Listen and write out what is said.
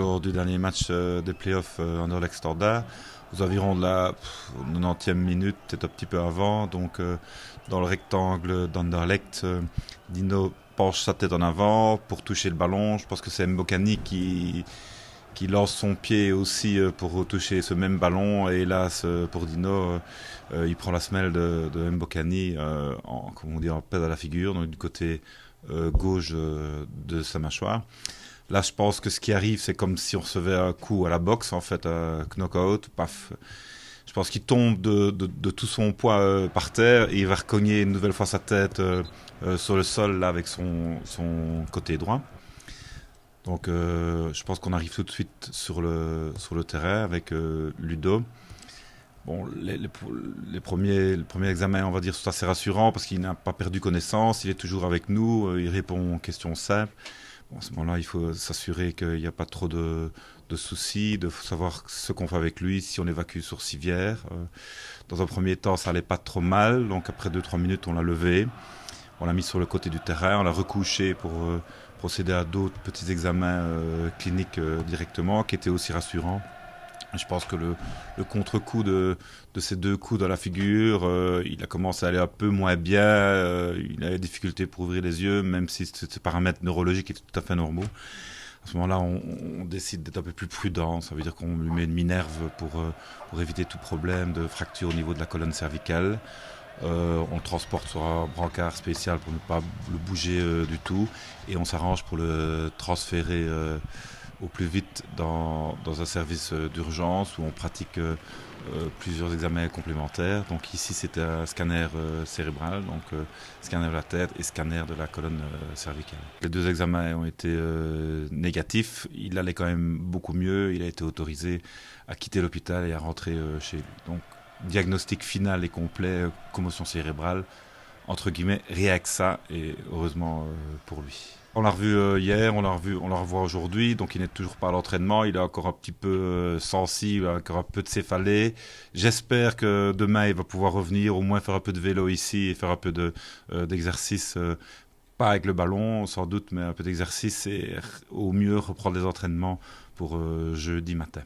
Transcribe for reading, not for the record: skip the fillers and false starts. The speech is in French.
lors du dernier match des playoffs Anderlecht Standard, aux environs de la 90e minute, peut-être un petit peu avant. Donc, dans le rectangle d'Anderlecht, Dino penche sa tête en avant pour toucher le ballon. Je pense que c'est Mbokani qui lance son pied aussi pour toucher ce même ballon. Et hélas, pour Dino, il prend la semelle de Mbokani en pète à la figure, donc du côté gauche de sa mâchoire. Là, je pense que ce qui arrive, c'est comme si on recevait un coup à la boxe, en fait, un knock-out, paf. Je pense qu'il tombe de tout son poids par terre et il va recogner une nouvelle fois sa tête sur le sol là, avec son côté droit. Donc, je pense qu'on arrive tout de suite sur le terrain avec Ludo. Bon, les premiers examens, on va dire, sont assez rassurants parce qu'il n'a pas perdu connaissance, il est toujours avec nous, il répond aux questions simples. Bon, à ce moment-là, il faut s'assurer qu'il n'y a pas trop de soucis, de savoir ce qu'on fait avec lui, si on évacue sur civière. Dans un premier temps, ça allait pas trop mal, donc après 2-3 minutes, on l'a levé, on l'a mis sur le côté du terrain, on l'a recouché pour procéder à d'autres petits examens cliniques directement, qui étaient aussi rassurants. Je pense que le contre-coup de ces deux coups dans la figure, il a commencé à aller un peu moins bien, il a des difficultés pour ouvrir les yeux, même si ces paramètres neurologiques étaient tout à fait normaux. À ce moment-là, on décide d'être un peu plus prudent, ça veut dire qu'on lui met une minerve pour éviter tout problème de fracture au niveau de la colonne cervicale. On le transporte sur un brancard spécial pour ne pas le bouger du tout, et on s'arrange pour le transférer au plus vite dans un service d'urgence où on pratique plusieurs examens complémentaires. Donc ici c'était un scanner cérébral, donc scanner de la tête et scanner de la colonne cervicale. Les deux examens ont été négatifs, il allait quand même beaucoup mieux, il a été autorisé à quitter l'hôpital et à rentrer chez lui. Donc diagnostic final et complet, commotion cérébrale, entre guillemets, rien que ça, et heureusement pour lui. On l'a revu hier, on la revoit aujourd'hui, donc il n'est toujours pas à l'entraînement, il est encore un petit peu sensible, encore un peu de céphalée. J'espère que demain il va pouvoir revenir, au moins faire un peu de vélo ici et faire un peu d'exercice, pas avec le ballon sans doute, mais un peu d'exercice et au mieux reprendre les entraînements pour jeudi matin.